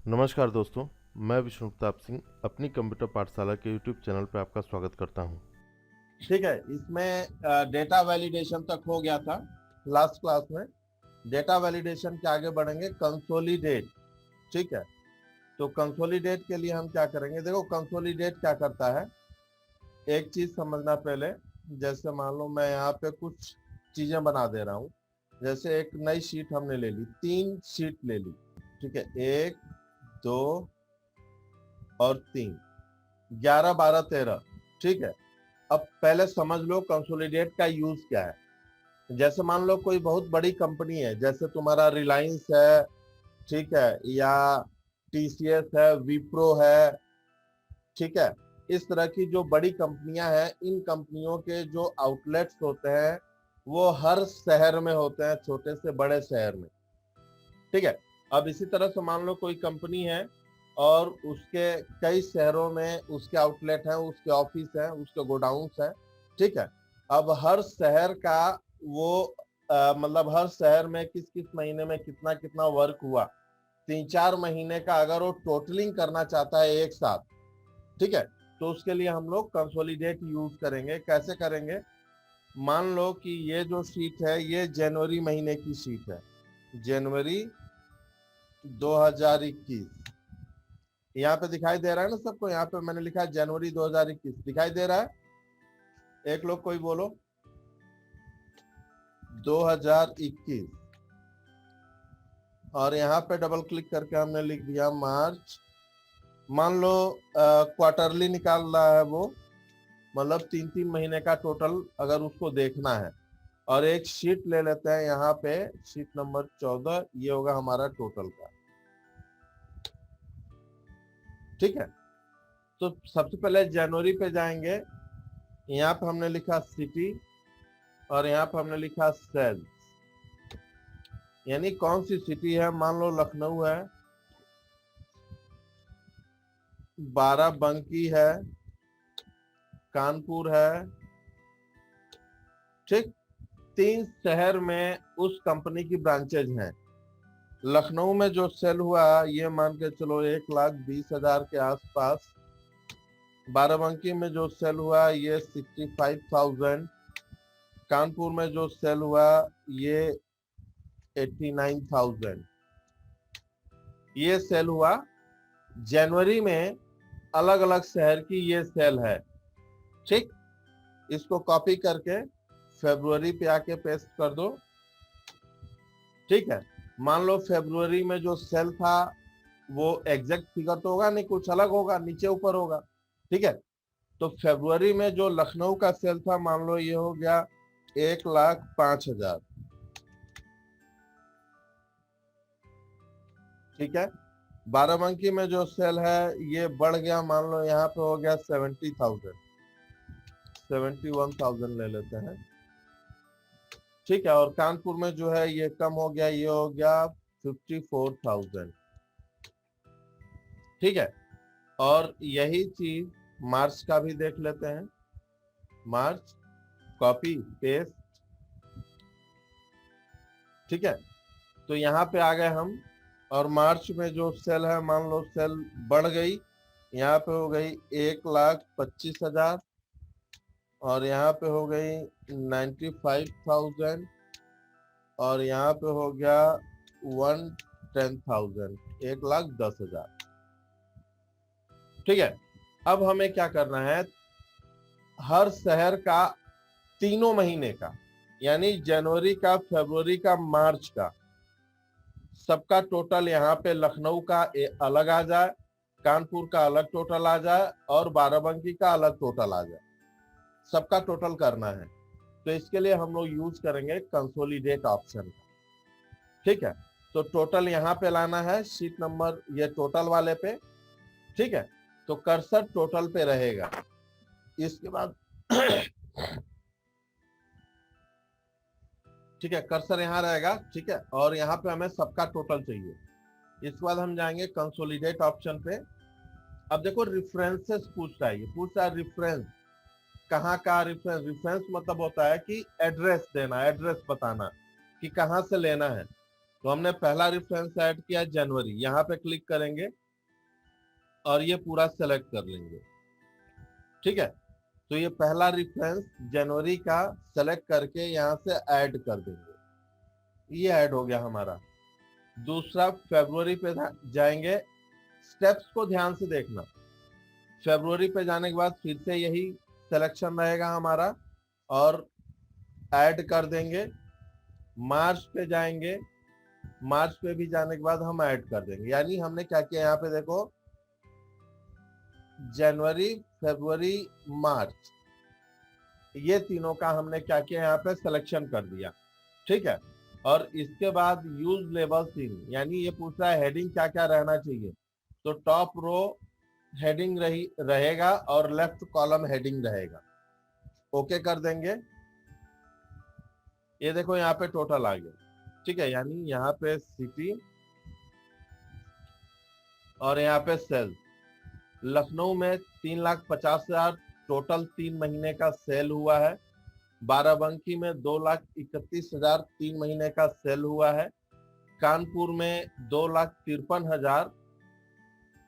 नमस्कार दोस्तों, मैं विष्णु प्रताप सिंह अपनी कंप्यूटर पाठशाला के यूट्यूब चैनल पर आपका स्वागत करता हूं। ठीक है। इसमें डेटा वैलिडेशन तक हो गया था लास्ट क्लास में। डेटा वैलिडेशन के आगे बढ़ेंगे कंसोलिडेट। ठीक है, तो कंसोलिडेट के लिए हम क्या करेंगे, देखो कंसोलिडेट क्या करता है, एक चीज समझना पहले। जैसे मान लो मैं यहाँ पे कुछ चीजें बना दे रहा हूँ। जैसे एक नई शीट हमने ले ली, 3 शीट ले ली। ठीक है, 1 2 और 3, 11 12 13। ठीक है, अब पहले समझ लो कंसोलिडेट का यूज क्या है। जैसे मान लो कोई बहुत बड़ी कंपनी है, जैसे तुम्हारा रिलायंस है, ठीक है, या टीसीएस है, विप्रो है। ठीक है, इस तरह की जो बड़ी कंपनियां हैं, इन कंपनियों के जो आउटलेट्स होते हैं वो हर शहर में होते हैं, छोटे से बड़े शहर में। ठीक है, अब इसी तरह से मान लो कोई कंपनी है और उसके कई शहरों में उसके आउटलेट हैं, उसके ऑफिस हैं, उसके गोडाउन्स हैं। ठीक है, अब हर शहर का वो मतलब हर शहर में किस किस महीने में कितना कितना वर्क हुआ, 3 4 महीने का अगर वो टोटलिंग करना चाहता है एक साथ, ठीक है, तो उसके लिए हम लोग कंसोलिडेट यूज करेंगे। कैसे करेंगे, मान लो कि ये जो शीट है ये जनवरी महीने की शीट है, जनवरी 2021। यहाँ पे दिखाई दे रहा है ना सबको, यहाँ पे मैंने लिखा है जनवरी 2021, दिखाई दे रहा है। एक लोग कोई बोलो 2021, और यहाँ पे डबल क्लिक करके हमने लिख दिया मार्च। मान लो क्वार्टरली निकाल रहा है वो, मतलब 3 3 महीने का टोटल अगर उसको देखना है। और एक शीट ले लेते हैं यहाँ पे, शीट नंबर 14, ये होगा हमारा टोटल का। ठीक है, तो सबसे पहले जनवरी पे जाएंगे। यहाँ पे हमने लिखा सिटी और यहाँ पे हमने लिखा सेल्स, यानी कौन सी सिटी है। मान लो लखनऊ है, बाराबंकी है, कानपुर है। ठीक, 3 शहर में उस कंपनी की ब्रांचेज हैं। लखनऊ में जो सेल हुआ ये मान के चलो 1,20,000 के आसपास। बाराबंकी में जो सेल हुआ ये 65,000। कानपुर में जो सेल हुआ ये 89,000। ये सेल हुआ जनवरी में, अलग अलग शहर की ये सेल है। ठीक, इसको कॉपी करके फरवरी पे आके पेस्ट कर दो। ठीक है, मान लो फरवरी में जो सेल था वो एग्जैक्ट फिगर तो होगा नहीं, कुछ अलग होगा, नीचे ऊपर होगा। ठीक है, तो फरवरी में जो लखनऊ का सेल था, मान लो ये हो गया 1,05,000। ठीक है, बाराबंकी में जो सेल है ये बढ़ गया, मान लो यहाँ पे हो गया 70,000, 71,000 ले लेते हैं। ठीक है, और कानपुर में जो है ये कम हो गया, ये हो गया 54,000। ठीक है, और यही चीज मार्च का भी देख लेते हैं। मार्च, कॉपी पेस्ट। ठीक है, तो यहाँ पे आ गए हम, और मार्च में जो सेल है, मान लो सेल बढ़ गई, यहाँ पे हो गई 1,25,000, और यहाँ पे हो गई 95,000, और यहाँ पे हो गया 110,000, 1,10,000। ठीक है, अब हमें क्या करना है, हर शहर का तीनों महीने का, यानी जनवरी का, फरवरी का, मार्च का, सबका टोटल यहाँ पे लखनऊ का अलग आ जाए, कानपुर का अलग टोटल आ जाए, और बाराबंकी का अलग टोटल आ जाए। सबका टोटल करना है, तो इसके लिए हम लोग यूज करेंगे कंसोलिडेट ऑप्शन। ठीक है, तो टोटल यहाँ पे लाना है, शीट नंबर ये टोटल वाले पे। ठीक है, तो कर्सर टोटल पे रहेगा। इसके बाद ठीक है, कर्सर यहाँ रहेगा। ठीक है, और यहाँ पे हमें सबका टोटल चाहिए। इसके बाद हम जाएंगे कंसोलिडेट ऑप्शन पे। अब देखो रेफरेंसेस पूछ रहा है, ये पूछ रहा है रेफरेंस कहाँ का। रेफरेंस, रेफरेंस मतलब होता है कि एड्रेस देना, एड्रेस बताना कि कहाँ से लेना है। तो हमने पहला रेफरेंस ऐड किया जनवरी, यहाँ पे क्लिक करेंगे और ये पूरा सेलेक्ट कर लेंगे। ठीक है, तो ये पहला रेफरेंस जनवरी का सेलेक्ट करके यहाँ से ऐड कर देंगे, ये ऐड हो गया हमारा। दूसरा फरवरी पे जाएंगे, स्टेप्स को ध्यान से देखना। फरवरी पे जाने के बाद फिर से यही सिलेक्शन रहेगा हमारा और ऐड कर देंगे। मार्च पे जाएंगे, मार्च पे भी जाने के बाद हम ऐड कर देंगे। यानी हमने क्या किया यहाँ पे देखो, जनवरी, फरवरी, मार्च, ये तीनों का हमने क्या किया यहाँ पे सिलेक्शन कर दिया। ठीक है, और इसके बाद यूज लेबल्स इन, यानी ये पूछ रहा है हेडिंग क्या क्या रहना चाहिए। तो टॉप रो हेडिंग रहेगा और लेफ्ट कॉलम हेडिंग रहेगा। ओके कर देंगे। ये देखो यहाँ पे टोटल आ गया। ठीक है, यानी यहाँ पे सिटी और यहाँ पे सेल। लखनऊ में 3,50,000 टोटल 3 महीने का सेल हुआ है। बाराबंकी में 2,31,000 3 महीने का सेल हुआ है। कानपुर में 2,53,000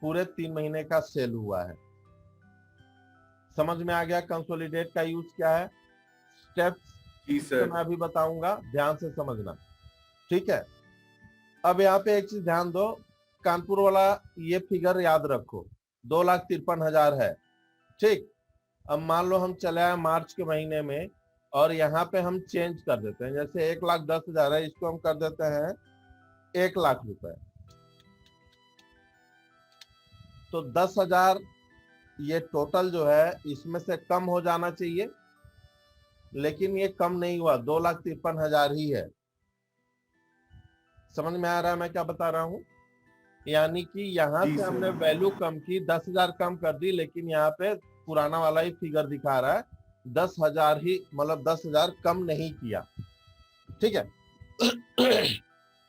पूरे 3 महीने का सेल हुआ है। समझ में आ गया कंसोलिडेट का यूज क्या है। स्टेप्स तो मैं अभी बताऊंगा, ध्यान से समझना। ठीक है, अब यहाँ पे एक चीज ध्यान दो, कानपुर वाला ये फिगर याद रखो, 2,53,000 है। ठीक, अब मान लो हम चले आए मार्च के महीने में और यहाँ पे हम चेंज कर देते हैं, जैसे 1,10,000 है, इसको हम कर देते हैं 1,00,000 रुपए। तो 10,000 ये टोटल जो है इसमें से कम हो जाना चाहिए, लेकिन ये कम नहीं हुआ, 2,53,000 ही है। समझ में आ रहा है मैं क्या बता रहा हूं। यानी कि यहाँ से हमने वैल्यू कम की, 10,000 कम कर दी, लेकिन यहाँ पे पुराना वाला ही फिगर दिखा रहा है, 10,000 ही, मतलब 10,000 कम नहीं किया। ठीक है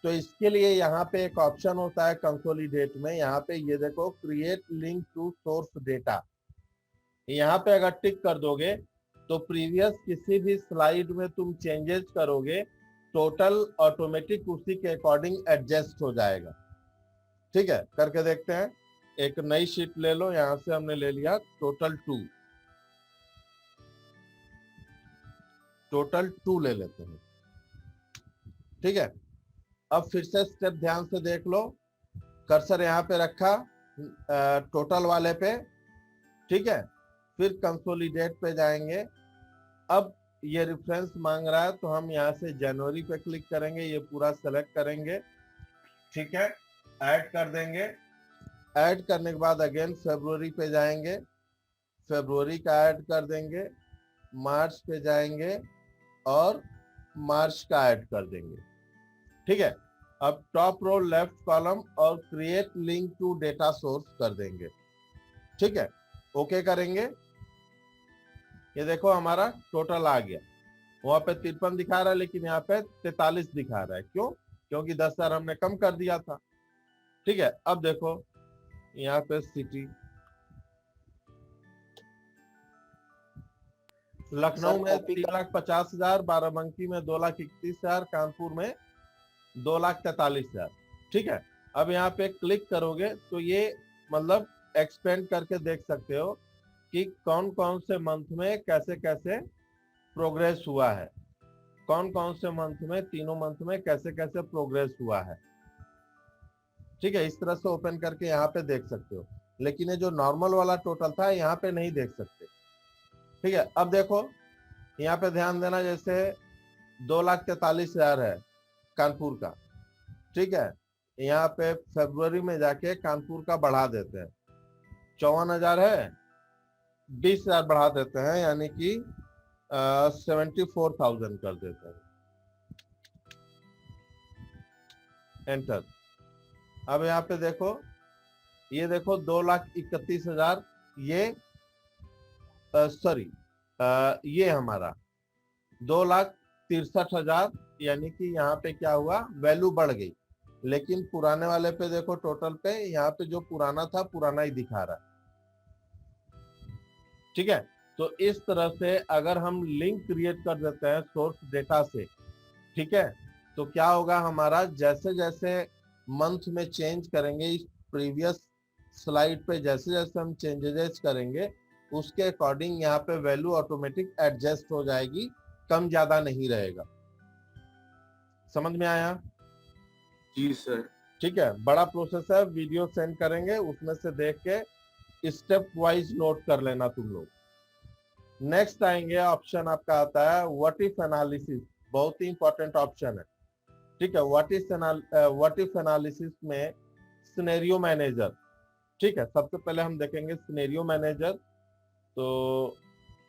तो इसके लिए यहाँ पे एक ऑप्शन होता है कंसोलिडेट में, यहाँ पे ये देखो create link to source data. यहाँ पे अगर टिक कर दोगे तो प्रीवियस किसी भी स्लाइड में तुम चेंजेस करोगे, टोटल ऑटोमेटिक उसी के अकॉर्डिंग एडजस्ट हो जाएगा। ठीक है, करके देखते हैं। एक नई शीट ले लो, यहां से हमने ले लिया टोटल 2 ले लेते हैं। ठीक है, अब फिर से स्टेप ध्यान से देख लो, कर्सर यहाँ पे रखा टोटल वाले पे। ठीक है, फिर कंसोलिडेट पे जाएंगे। अब ये रेफरेंस मांग रहा है तो हम यहाँ से जनवरी पे क्लिक करेंगे, ये पूरा सेलेक्ट करेंगे। ठीक है, ऐड कर देंगे। ऐड करने के बाद अगेन फरवरी पे जाएंगे, फरवरी का ऐड कर देंगे। मार्च पे जाएंगे और मार्च का ऐड कर देंगे। ठीक है, अब टॉप रो लेफ्ट कॉलम और create link to data source कर देंगे। ठीक है, ओके करेंगे। ये देखो हमारा टोटल आ गया, वहां पे 53 दिखा रहा है, लेकिन यहाँ पे 43 दिखा रहा है। क्यों? क्योंकि 10,000 हमने कम कर दिया था। ठीक है, अब देखो यहाँ पे सिटी, लखनऊ में 3,50,000, बाराबंकी में 2,31,000, कानपुर में 2,43,000। ठीक है, अब यहाँ पे क्लिक करोगे तो ये मतलब एक्सपेंड करके देख सकते हो कि कौन कौन से मंथ में कैसे कैसे प्रोग्रेस हुआ है, कौन कौन से मंथ में, तीनों मंथ में कैसे कैसे प्रोग्रेस हुआ है। ठीक है, इस तरह से ओपन करके यहाँ पे देख सकते हो, लेकिन ये जो नॉर्मल वाला टोटल था यहाँ पे नहीं देख सकते। ठीक है, अब देखो यहाँ पे ध्यान देना, जैसे 2,43,000 है कानपुर का। ठीक है, यहाँ पे फरवरी में जाके कानपुर का बढ़ा देते हैं, 54,000 है, 20,000 बढ़ा देते हैं, यानी कि 74,000 कर देते हैं। एंटर। अब यहाँ पे देखो, ये देखो 2,31,000, ये सॉरी ये हमारा 2,63,000, यानी कि यहाँ पे क्या हुआ, वैल्यू बढ़ गई। लेकिन पुराने वाले पे देखो, टोटल पे यहाँ पे जो पुराना था पुराना ही दिखा रहा है। ठीक है, तो इस तरह से अगर हम लिंक क्रिएट कर देते हैं सोर्स डेटा से, ठीक है, तो क्या होगा हमारा, जैसे जैसे मंथ में चेंज करेंगे, इस प्रीवियस स्लाइड पे जैसे जैसे हम चेंजेस करेंगे उसके अकॉर्डिंग यहाँ पे वैल्यू ऑटोमेटिक एडजस्ट हो जाएगी, कम ज्यादा नहीं रहेगा। समझ में आया? जी सर। ठीक है, बड़ा प्रोसेस है, वीडियो सेंड करेंगे उसमें से देख के स्टेप वाइज नोट कर लेना तुम लोग। नेक्स्ट आएंगे, ऑप्शन आपका आता है व्हाट इफ एनालिसिस, बहुत ही इंपॉर्टेंट ऑप्शन है। ठीक है, व्हाट इफ एनालिसिस में सिनेरियो मैनेजर। ठीक है, सबसे पहले हम देखेंगे सिनेरियो मैनेजर। तो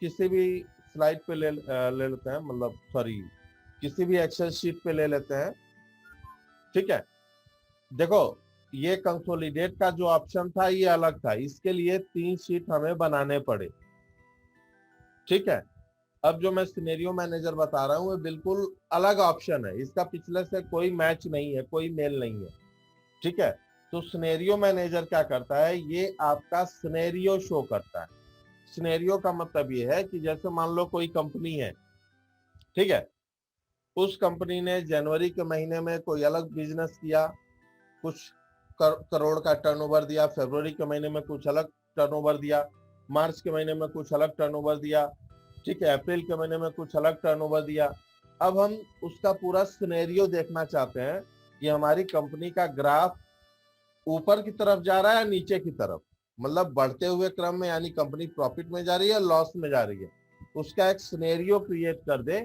किसी भी स्लाइड पे ले लेते हैं, मतलब सॉरी किसी भी एक्सेल शीट पे ले लेते हैं। ठीक है, देखो ये कंसोलिडेट का जो ऑप्शन था ये अलग था, इसके लिए 3 शीट हमें बनाने पड़े। ठीक है, अब जो मैं सिनेरियो मैनेजर बता रहा हूँ वो बिल्कुल अलग ऑप्शन है, इसका पिछले से कोई मैच नहीं है, कोई मेल नहीं है। ठीक है, तो सिनेरियो मैनेजर क्या करता है, ये आपका सिनेरियो शो करता है। सिनेरियो का मतलब ये है कि जैसे मान लो कोई कंपनी है, ठीक है, उस कंपनी ने जनवरी के महीने में कोई अलग बिजनेस किया, कुछ करोड़ का टर्नओवर दिया, फरवरी के महीने में कुछ अलग टर्नओवर दिया, मार्च के महीने में कुछ अलग टर्नओवर दिया, ठीक है, अप्रैल के महीने में कुछ अलग टर्नओवर दिया। अब हम उसका पूरा सिनेरियो देखना चाहते हैं कि हमारी कंपनी का ग्राफ ऊपर की तरफ जा रहा है या नीचे की तरफ, मतलब बढ़ते हुए क्रम में, यानी कंपनी प्रॉफिट में जा रही है लॉस में जा रही है। उसका एक सिनेरियो क्रिएट कर दे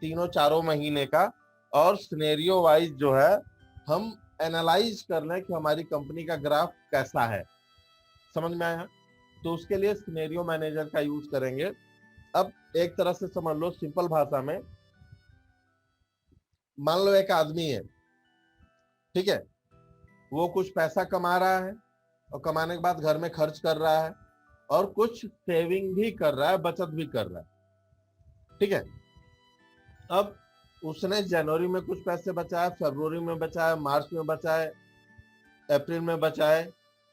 तीनों चारों महीने का, और सिनेरियो वाइज जो है हम एनालाइज कर लें कि हमारी कंपनी का ग्राफ कैसा है। समझ में आया? तो उसके लिए सिनेरियो मैनेजर का यूज करेंगे। अब एक तरह से समझ लो सिंपल भाषा में, मान लो एक आदमी है, ठीक है, वो कुछ पैसा कमा रहा है और कमाने के बाद घर में खर्च कर रहा है और कुछ सेविंग भी कर रहा है, बचत भी कर रहा है। ठीक है, अब उसने जनवरी में कुछ पैसे बचाए, फरवरी में बचाए, मार्च में बचाए, अप्रैल में बचाए।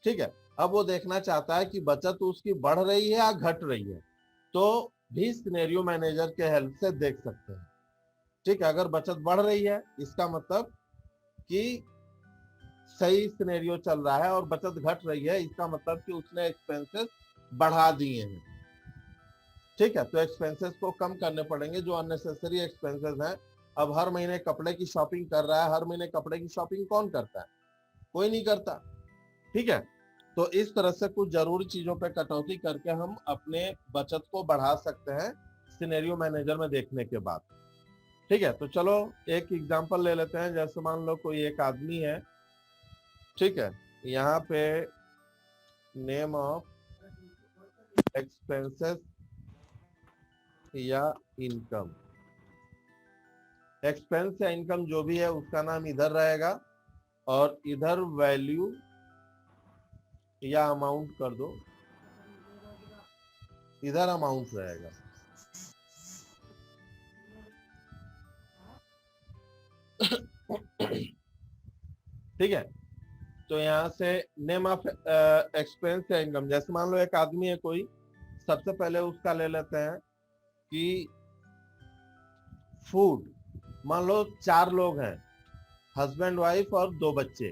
ठीक है, अब वो देखना चाहता है कि बचत उसकी बढ़ रही है या घट रही है, तो भी सिनेरियो मैनेजर के हेल्प से देख सकते हैं। ठीक है, अगर बचत बढ़ रही है इसका मतलब कि सही सिनेरियो चल रहा है, और बचत घट रही है इसका मतलब कि उसने एक्सपेंसेस बढ़ा दिए हैं। ठीक है, तो एक्सपेंसेस को कम करने पड़ेंगे जो अननेसेसरी एक्सपेंसेस हैं। अब हर महीने कपड़े की शॉपिंग कर रहा है, हर महीने कपड़े की शॉपिंग कौन करता है? कोई नहीं करता। ठीक है, तो इस तरह से कुछ जरूरी चीजों पे कटौती करके हम अपने बचत को बढ़ा सकते हैं सिनेरियो मैनेजर में देखने के बाद। ठीक है, तो चलो एक एग्जांपल ले लेते हैं। जैसे मान लो कोई एक आदमी है, ठीक है, यहाँ पे नेम ऑफ एक्सपेंसेस या इनकम, एक्सपेंस या इनकम जो भी है उसका नाम इधर रहेगा, और इधर वैल्यू या अमाउंट कर दो, इधर अमाउंट रहेगा। ठीक है, तो यहाँ से नेम ऑफ एक्सपेंस या इनकम, जैसे मान लो एक आदमी है कोई, सबसे पहले उसका ले लेते हैं कि फूड, मान लो 4 लोग हैं, हस्बैंड वाइफ और 2 बच्चे,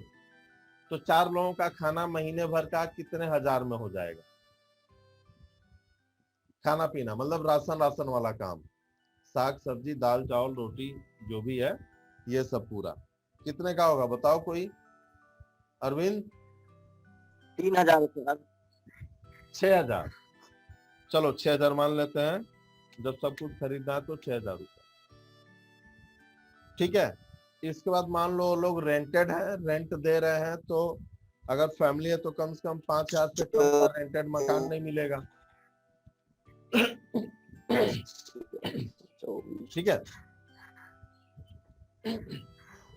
तो 4 लोगों का खाना महीने भर का कितने हजार में हो जाएगा? खाना पीना मतलब राशन वाला काम, साग सब्जी दाल चावल रोटी जो भी है ये सब पूरा कितने का होगा बताओ कोई? अरविंद? 3000 सर। 6000। चलो 6000 मान लेते हैं, जब सब कुछ खरीदना है तो 6000 रुपये। ठीक है, इसके बाद मान लो लोग रेंटेड है, रेंट दे रहे हैं, तो अगर फैमिली है तो कम से कम 5000 से कम का रेंटेड मकान नहीं मिलेगा। ठीक है,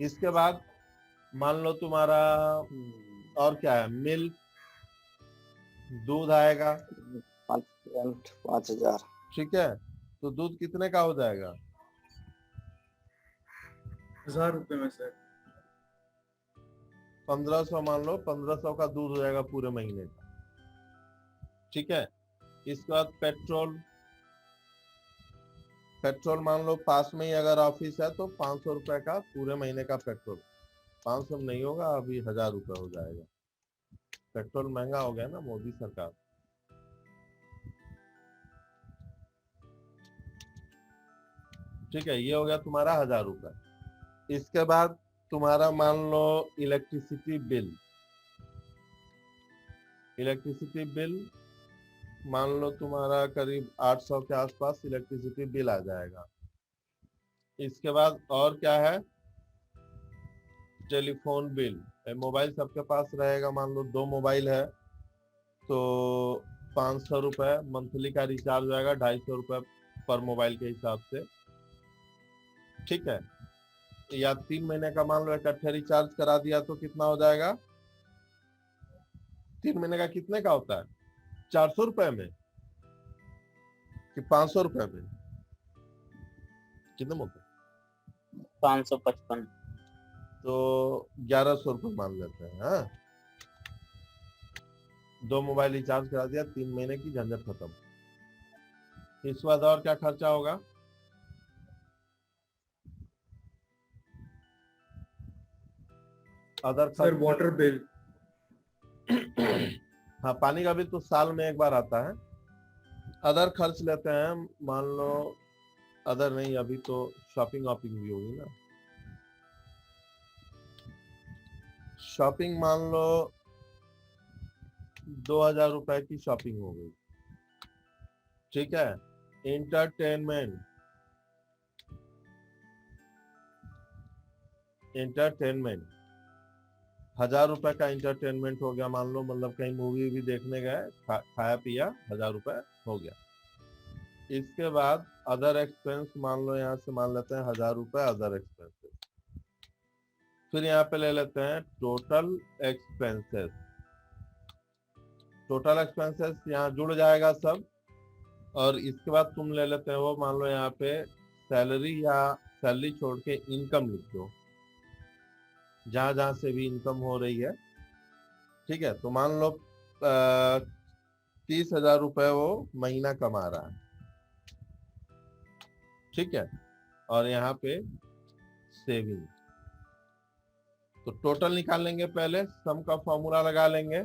इसके बाद मान लो तुम्हारा और क्या है, मिल्क, दूध आएगा। 5000। ठीक है, तो दूध कितने का हो जाएगा? 1000 रुपए में सर। 1500 मान लो, 1500 का दूध हो जाएगा पूरे महीने का। ठीक है, इसके बाद पेट्रोल, पेट्रोल मान लो पास में ही अगर ऑफिस है तो 500 रुपए का पूरे महीने का पेट्रोल। 500 नहीं होगा, अभी 1000 रुपए हो जाएगा। पेट्रोल महंगा हो गया ना, मोदी सरकार। ठीक है, ये हो गया तुम्हारा 1000 रुपए। इसके बाद तुम्हारा मान लो इलेक्ट्रिसिटी बिल। इलेक्ट्रिसिटी बिल मान लो तुम्हारा करीब 800 के आसपास इलेक्ट्रिसिटी बिल आ जाएगा। इसके बाद और क्या है, टेलीफोन बिल। मोबाइल सबके पास रहेगा, मान लो 2 मोबाइल है तो 500 रुपए मंथली का रिचार्ज हो जाएगा, 250 रुपए पर मोबाइल के हिसाब से। ठीक है, या 3 महीने का मान लो इकट्ठे रिचार्ज करा दिया तो कितना हो जाएगा, 3 महीने का कितने का होता है, 400 रुपए में कि 500 रुपए में, कितने में होता है? 555। तो 1100 रुपए मान लेते हैं। हाँ, 2 मोबाइल रिचार्ज करा दिया, 3 महीने की झंझट खत्म। इसके बाद और क्या खर्चा होगा, अदर सर वाटर बिल। हाँ, पानी का बिल तो साल में एक बार आता है। अदर खर्च लेते हैं, मान लो अदर नहीं, अभी तो शॉपिंग वॉपिंग भी होगी ना। शॉपिंग मान लो 2000 रुपए की शॉपिंग हो गई। ठीक है, एंटरटेनमेंट। एंटरटेनमेंट 1000 रुपए का एंटरटेनमेंट हो गया मान लो, मतलब कहीं मूवी भी देखने गए, खाया पिया, 1000 रुपए हो गया। इसके बाद अदर एक्सपेंस मान लो, यहाँ से मान लेते हैं 1000 रुपए अदर एक्सपेंसेस। फिर यहाँ पे ले लेते हैं टोटल एक्सपेंसेस। टोटल एक्सपेंसेस यहाँ जुड़ जाएगा सब। और इसके बाद तुम ले लेते हो, मान लो यहाँ पे सैलरी, या सैलरी छोड़ के इनकम लिख दो, जहां जहां से भी इनकम हो रही है। ठीक है, तो मान लो 30,000 रुपए वो महीना कमा रहा है। ठीक है, और यहाँ पे सेविंग। तो टोटल निकाल लेंगे, पहले सम का फॉर्मूला लगा लेंगे,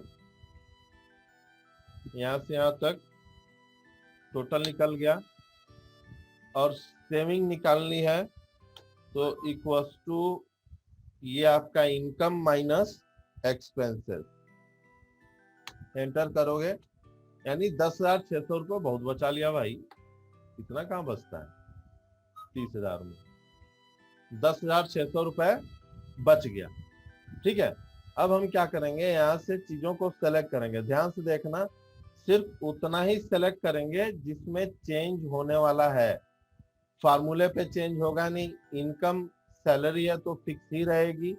यहां से यहां तक टोटल निकल गया। और सेविंग निकालनी है तो इक्वल्स टू ये आपका इनकम माइनस एक्सपेंसेस। एंटर करोगे, यानी 10,600 रुपये बहुत बचा लिया भाई। इतना कहाँ बचता है 30,000 में, 10,600 रुपये बच गया। ठीक है, अब हम क्या करेंगे, यहाँ से चीजों को सेलेक्ट करेंगे। ध्यान से देखना, सिर्फ उतना ही सेलेक्ट करेंगे जिसमें चेंज होने वाला है। फार्मूले पे चेंज होगा नहीं। इनकम सैलरी है तो फिक्स ही रहेगी।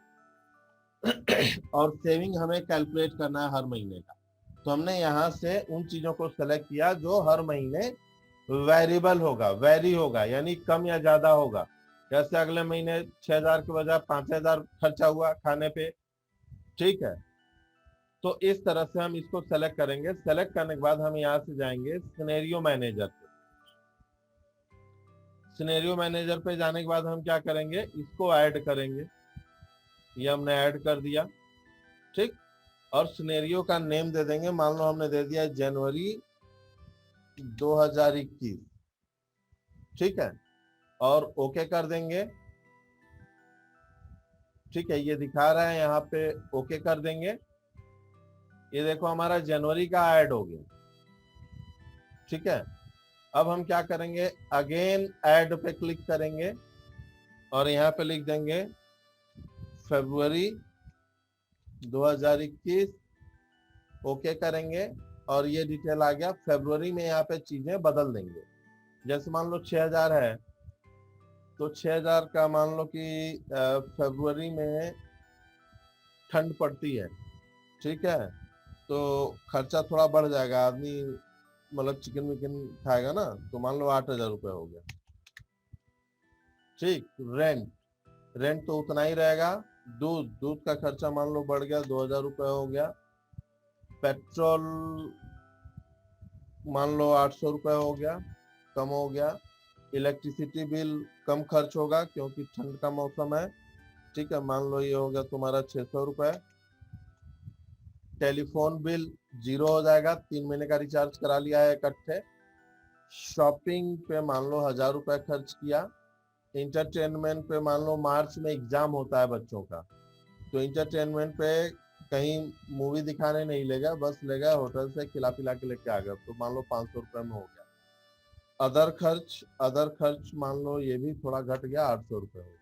और सेविंग हमें कैलकुलेट करना है हर महीने का, तो हमने यहाँ से उन चीजों को सेलेक्ट किया जो हर महीने वेरिएबल होगा, वेरी होगा, यानी कम या ज्यादा होगा। जैसे अगले महीने 6,000 के बजाय 5,000 खर्चा हुआ खाने पे। ठीक है, तो इस तरह से हम इसको सेलेक्ट करेंगे। सेलेक्ट करने के बाद हम यहाँ से जाएंगे सिनेरियो मैनेजर पे। सिनेरियो मैनेजर पे जाने के बाद हम क्या करेंगे, इसको ऐड करेंगे। ये हमने ऐड कर दिया। ठीक, और सिनेरियो का नेम दे देंगे, मान लो हमने दे दिया जनवरी 2021। ठीक है, और ओके कर देंगे। ठीक है, ये दिखा रहा है यहाँ पे, ओके कर देंगे। ये देखो हमारा जनवरी का ऐड हो गया। ठीक है, अब हम क्या करेंगे, अगेन ऐड पे क्लिक करेंगे और यहाँ पे लिख देंगे फरवरी 2021। ओके करेंगे और ये डिटेल आ गया। फरवरी में यहाँ पे चीजें बदल देंगे। जैसे मान लो 6,000 है तो 6,000 का मान लो कि फरवरी में ठंड पड़ती है। ठीक है, तो खर्चा थोड़ा बढ़ जाएगा, आदमी मतलब चिकन विकन खाएगा ना, तो मान लो 8,000 रुपये हो गया। ठीक, रेंट तो उतना ही रहेगा। दूध का खर्चा मान लो बढ़ गया, 2,000 रुपये हो गया। पेट्रोल मान लो 800 रुपये हो गया, कम हो गया। इलेक्ट्रिसिटी बिल कम खर्च होगा क्योंकि ठंड का मौसम है। ठीक है, मान लो ये हो गया तुम्हारा 600 रुपए। टेलीफोन बिल 0 हो जाएगा, 3 महीने का रिचार्ज करा लिया है इकट्ठे। शॉपिंग पे मान लो 1000 रुपए खर्च किया। इंटरटेनमेंट पे मान लो मार्च में एग्जाम होता है बच्चों का, तो इंटरटेनमेंट पे कहीं मूवी दिखाने नहीं ले गया, बस ले गया होटल से खिला पिला के लेके आ गया, तो मान लो 500 रुपए में हो गया। अदर खर्च मान लो ये भी थोड़ा घट गया, 800 रुपए हो गया।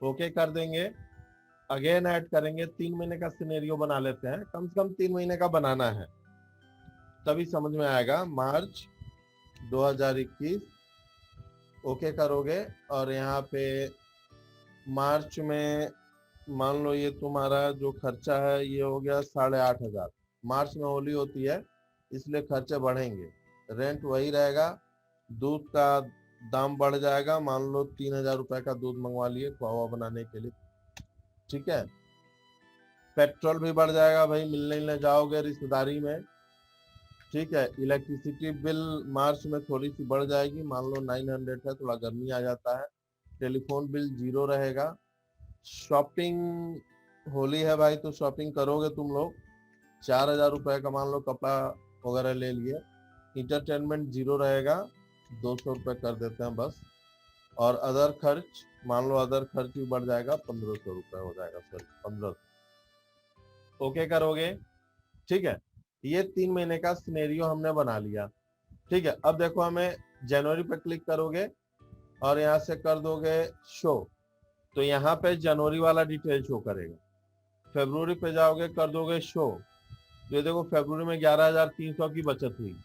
ओके कर देंगे। अगेन ऐड करेंगे, 3 महीने का सिनेरियो बना लेते हैं, कम से कम 3 महीने का बनाना है, तभी समझ में आएगा। मार्च 2021 ओके करोगे, और यहाँ पे मार्च में मान लो ये तुम्हारा जो खर्चा है ये हो गया 8,500। मार्च में होली होती है इसलिए खर्चे बढ़ेंगे। रेंट वही रहेगा, दूध का दाम बढ़ जाएगा, मान लो 3,000 रुपए का दूध मंगवा लिए खोआ बनाने के लिए। ठीक है, पेट्रोल भी बढ़ जाएगा भाई, मिलने जाओगे रिश्तेदारी में। ठीक है, इलेक्ट्रिसिटी बिल मार्च में थोड़ी सी बढ़ जाएगी, मान लो 900 है, थोड़ा गर्मी आ जाता है। टेलीफोन बिल 0 रहेगा। शॉपिंग, होली है भाई तो शॉपिंग करोगे तुम लोग, 4,000 रुपए का मान लो कपड़ा वगैरह ले लिए। इंटरटेनमेंट 0 रहेगा, 200 रुपए कर देते हैं बस। और अदर खर्च मान लो, अदर खर्च भी बढ़ जाएगा, 1,500 रुपए हो जाएगा सर, 1500। ओके करोगे। ठीक है, ये 3 महीने का सिनेरियो हमने बना लिया। ठीक है, अब देखो हमें जनवरी पे क्लिक करोगे और यहाँ से कर दोगे शो, तो यहाँ पे जनवरी वाला डिटेल शो करेगा। फरवरी पे जाओगे कर दोगे शो, ये देखो फरवरी में 11,300 की बचत हुई।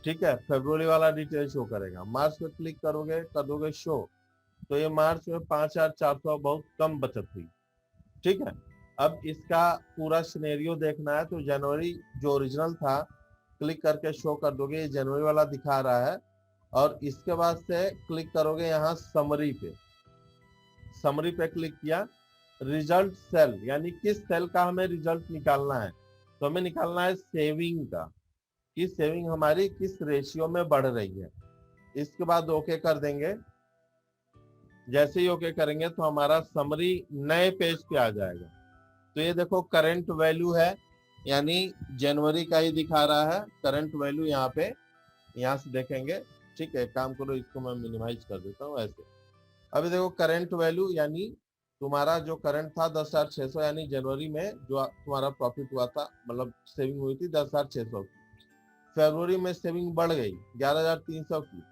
ठीक है, फरवरी वाला डिटेल शो करेगा। मार्च पे क्लिक करोगे कर दोगे शो, तो ये मार्च में 5,400 बहुत कम बचत हुई। ठीक है, अब इसका पूरा सिनेरियो देखना है तो जनवरी जो ओरिजिनल था क्लिक करके शो कर दोगे, ये जनवरी वाला दिखा रहा है। और इसके बाद से क्लिक करोगे यहाँ समरी पे, समरी पे क्लिक किया। रिजल्ट सेल, यानी किस सेल का हमें रिजल्ट निकालना है, तो हमें निकालना है सेविंग का, कि सेविंग हमारी किस रेशियो में बढ़ रही है। इसके बाद ओके कर देंगे। जैसे ही ओके करेंगे तो हमारा समरी नए पेज पे आ जाएगा। तो ये देखो करंट वैल्यू है, यानी जनवरी का ही दिखा रहा है करंट वैल्यू यहाँ पे, यहाँ से देखेंगे। ठीक है, काम करो, इसको मैं मिनिमाइज कर देता हूँ ऐसे। अभी देखो करंट वैल्यू, यानी तुम्हारा जो करंट था 10,600, यानी जनवरी में जो तुम्हारा प्रॉफिट हुआ था, मतलब सेविंग हुई थी 10,600 की। फरवरी में सेविंग बढ़ गई 11,300 की,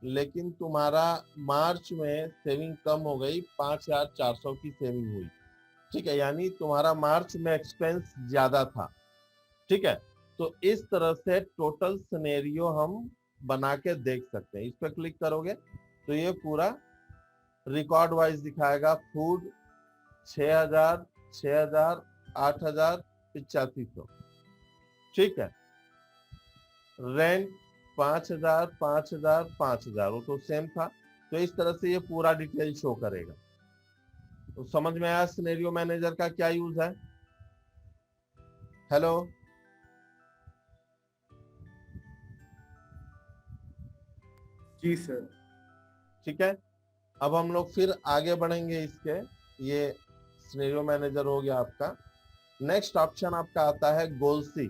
लेकिन तुम्हारा मार्च में सेविंग कम हो गई, 5,400 की सेविंग हुई। ठीक है, यानी तुम्हारा मार्च में एक्सपेंस ज्यादा था। ठीक है, तो इस तरह से टोटल सिनेरियो हम बना के देख सकते हैं। इस पर क्लिक करोगे तो ये पूरा रिकॉर्ड वाइज दिखाएगा। फूड 6,000, 6,000, 8,000, 8500। ठीक है, रेंट 5,000, 5,000, 5,000, वो तो सेम था। तो इस तरह से ये पूरा डिटेल शो करेगा। तो समझ में आया सिनेरियो मैनेजर का क्या यूज है। हेलो, जी सर। ठीक है, अब हम लोग फिर आगे बढ़ेंगे इसके। ये सिनेरियो मैनेजर हो गया आपका। नेक्स्ट ऑप्शन आपका आता है गोल सी।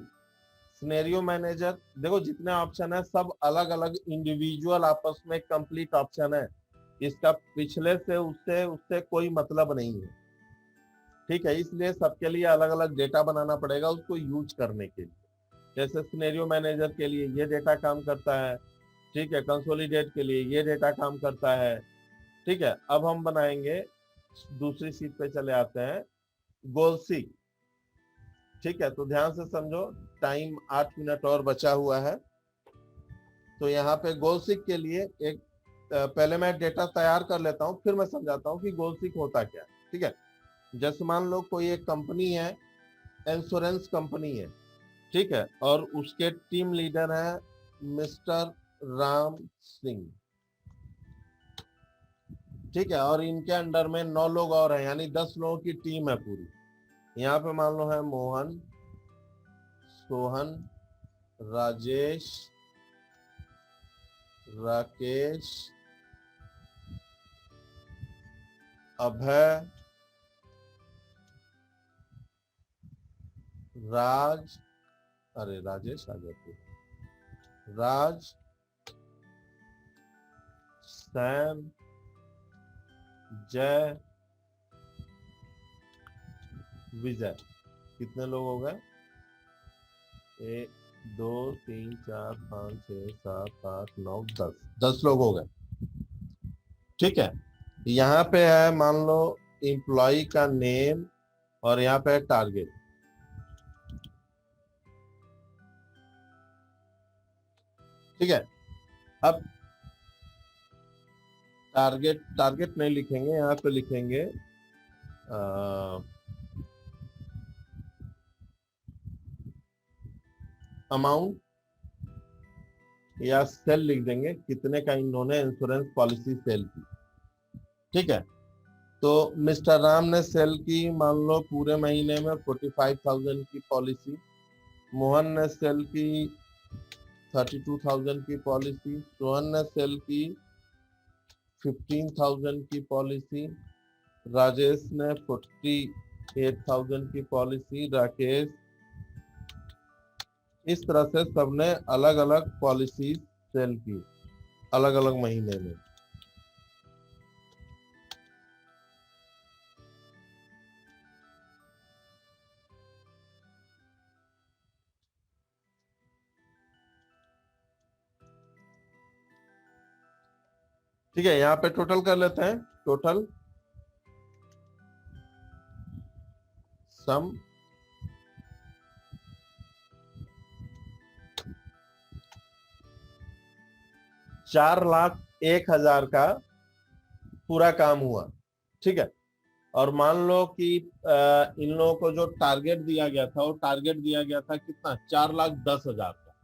सिनेरियो मैनेजर, देखो जितने ऑप्शन है सब अलग अलग इंडिविजुअल आपस में कंप्लीट ऑप्शन है, इसका पिछले से उससे उससे कोई मतलब नहीं है। ठीक है, इसलिए सबके लिए अलग अलग डेटा बनाना पड़ेगा उसको यूज करने के लिए। जैसे सिनेरियो मैनेजर के लिए ये डेटा काम करता है। ठीक है, कंसोलिडेट के लिए ये डेटा काम करता है। ठीक है, अब हम बनाएंगे, दूसरी शीट पे चले आते हैं, गोल सी। ठीक है, तो ध्यान से समझो, टाइम 8 मिनट और बचा हुआ है। तो यहाँ पे गोल सीक के लिए एक पहले मैं डेटा तैयार कर लेता हूँ, फिर मैं समझाता हूँ कि गोल सीक होता क्या है। ठीक है, जैसे मान लो कोई एक कंपनी है, इंश्योरेंस कंपनी है। ठीक है, और उसके टीम लीडर है मिस्टर राम सिंह। ठीक है, और इनके अंडर में 9 लोग और हैं, यानी 10 लोगों की टीम है पूरी। यहाँ पे मान लो है मोहन, सोहन, राजेश, राकेश, अभय, राज, अरे राजेश आ गया, राज, सैम, जय, विजय। कितने लोग हो गए? 1 2 3 4 5 6 7 8 9 10, 10 लोग हो गए। ठीक है, यहाँ पे है मान लो एम्प्लॉय का नेम और यहाँ पे है टारगेट। ठीक है, अब टारगेट नहीं लिखेंगे, यहाँ पे लिखेंगे अमाउंट या सेल लिख देंगे, कितने का इन्होंने इंश्योरेंस पॉलिसी सेल की। ठीक है, तो मिस्टर राम ने सेल की मान लो पूरे महीने में 45,000 की पॉलिसी, मोहन ने सेल की 32,000 की पॉलिसी, सोहन ने सेल की 15,000 की पॉलिसी, राजेश ने 48,000 की पॉलिसी, राकेश, इस तरह से सबने अलग अलग पॉलिसी सेल की अलग अलग महीने में। ठीक है, यहाँ पे टोटल कर लेते हैं, टोटल सम $4,01,000 का पूरा काम हुआ। ठीक है, और मान लो कि इन लोगों को जो टारगेट दिया गया था, वो टारगेट दिया गया था कितना? 4,10,000 का।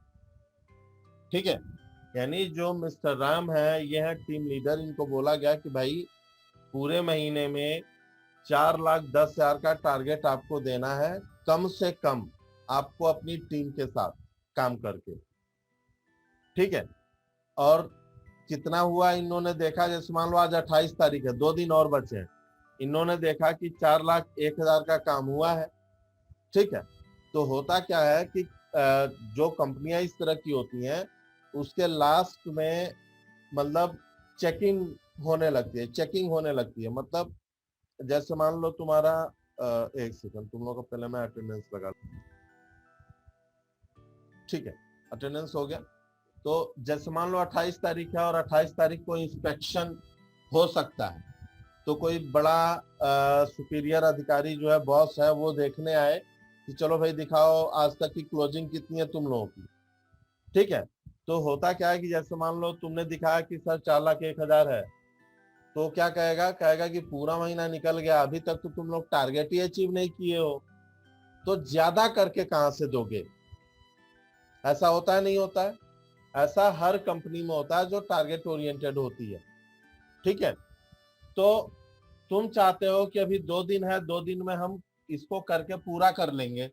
ठीक है, यानी जो मिस्टर राम है, ये है टीम लीडर, इनको बोला गया कि भाई पूरे महीने में 4,10,000 का टारगेट आपको देना है, कम से कम आपको अपनी टीम के साथ काम करके। ठीक है, और कितना हुआ इन्होंने देखा, जैसे मान लो आज 28 तारीख है, 2 दिन और बचे हैं, इन्होंने देखा कि 4,01,000 का काम हुआ है। ठीक है, तो होता क्या है कि जो कंपनियां इस तरह की होती हैं, उसके लास्ट में मतलब चेकिंग होने लगती है, चेकिंग होने लगती है। मतलब जैसे मान लो तुम्हारा एक सेकंड, तुम लोग को पहले मैं अटेंडेंस लगा दूं। ठीक है, अटेंडेंस हो गया। तो जैसे मान लो 28 तारीख है और 28 तारीख को इंस्पेक्शन हो सकता है, तो कोई बड़ा सुपीरियर अधिकारी जो है, बॉस है, वो देखने आए कि चलो भाई दिखाओ आज तक की क्लोजिंग कितनी है तुम लोगों की। ठीक है, तो होता क्या है कि जैसे मान लो तुमने दिखाया कि सर 4,01,000 है, तो क्या कहेगा? कहेगा कि पूरा महीना निकल गया, अभी तक तो तुम लोग टारगेट ही अचीव नहीं किए हो, तो ज्यादा करके कहां से दोगे? ऐसा होता है, नहीं होता है? ऐसा हर कंपनी में होता है जो टारगेट ओरिएंटेड होती है। ठीक है, तो तुम चाहते हो कि अभी 2 दिन है, 2 दिन में हम इसको करके पूरा कर लेंगे।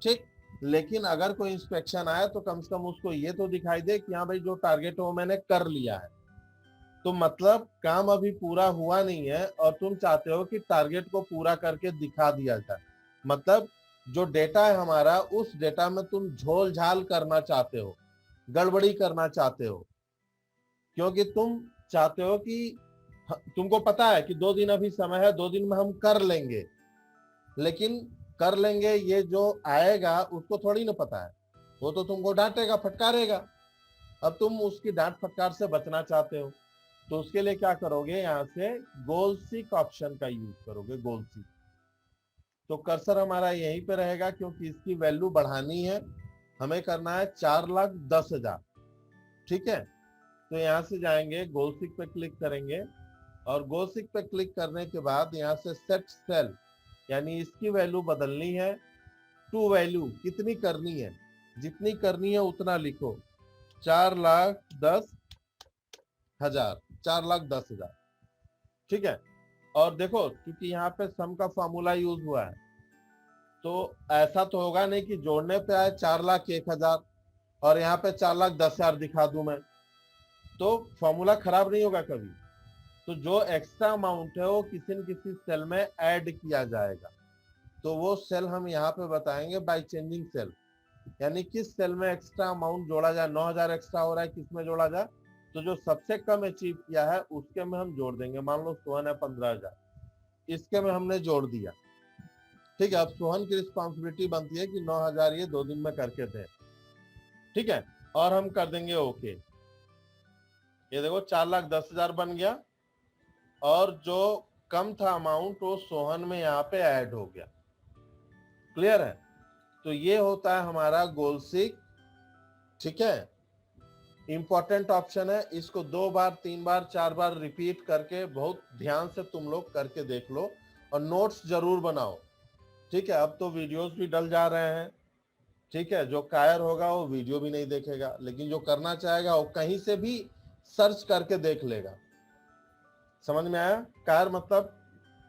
ठीक, लेकिन अगर कोई इंस्पेक्शन आया तो कम से कम उसको ये तो दिखाई दे कि हाँ भाई जो टारगेट हो मैंने कर लिया है। तो मतलब काम अभी पूरा हुआ नहीं है और तुम चाहते हो कि टारगेट को पूरा करके दिखा दिया जाए। मतलब जो डेटा है हमारा, उस डेटा में तुम झोल झाल करना चाहते हो, गड़बड़ी करना चाहते हो, क्योंकि तुम चाहते हो कि तुमको पता है कि 2 दिन अभी समय है, 2 दिन में हम कर लेंगे, लेकिन कर लेंगे ये जो आएगा उसको थोड़ी ना पता है, वो तो तुमको डांटेगा, फटकारेगा। अब तुम उसकी डांट फटकार से बचना चाहते हो, तो उसके लिए क्या करोगे? यहाँ से गोल सीक ऑप्शन का यूज करोगे, गोल सीक। तो कर्सर हमारा यहीं पे रहेगा, क्योंकि इसकी वैल्यू बढ़ानी है, हमें करना है 4,10,000। ठीक है, तो यहाँ से जाएंगे, गोल सीक पे क्लिक करेंगे, और गोल सीक पे क्लिक करने के बाद यहाँ से सेट सेल, यानी इसकी वैल्यू बदलनी है टू वैल्यू। कितनी करनी है? जितनी करनी है उतना लिखो, 4,10,000, 4,10,000। ठीक है, और देखो क्योंकि यहाँ पे सम का फॉर्मूला यूज हुआ है, तो ऐसा तो होगा नहीं कि जोड़ने पे आए 4,01,000 और यहाँ पे 4,10,000 दिखा दूं मैं। तो फॉर्मूला खराब नहीं होगा कभी। तो जो एक्स्ट्रा अमाउंट है वो किसी न किसी सेल में ऐड किया जाएगा, तो वो सेल हम यहाँ पे बताएंगे बाय चेंजिंग सेल, यानी किस सेल में एक्स्ट्रा अमाउंट जोड़ा जाए। 9,000 एक्स्ट्रा हो रहा है, किस में जोड़ा जाए, तो जो सबसे कम अचीव किया है उसके में हम जोड़ देंगे। मान लो सोहन है 15,000, इसके में हमने जोड़ दिया, ठीक है। अब सोहन की रिस्पॉन्सिबिलिटी बनती है कि 9,000 ये 2 दिन में करके दे, ठीक है। और हम कर देंगे ओके। ये देखो 4,10,000 बन गया, और जो कम था अमाउंट वो सोहन में यहाँ पे ऐड हो गया। क्लियर है? तो ये होता है हमारा गोल सीक, ठीक है। इंपॉर्टेंट ऑप्शन है, इसको 2 बार 3 बार 4 बार रिपीट करके बहुत ध्यान से तुम लोग करके देख लो, और नोट्स जरूर बनाओ, ठीक है। अब तो वीडियोस भी डल जा रहे हैं, ठीक है। जो कायर होगा वो वीडियो भी नहीं देखेगा, लेकिन जो करना चाहेगा वो कहीं से भी सर्च करके देख लेगा। समझ में आया? कायर मतलब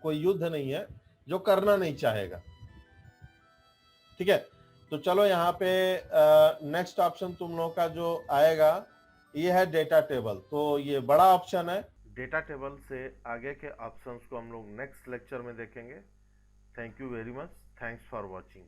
कोई युद्ध नहीं है, जो करना नहीं चाहेगा, ठीक है। तो चलो यहाँ पे नेक्स्ट ऑप्शन तुम लोग का जो आएगा ये है डेटा टेबल। तो ये बड़ा ऑप्शन है। डेटा टेबल से आगे के ऑप्शंस को हम लोग नेक्स्ट लेक्चर में देखेंगे। Thank you very much, thanks for watching.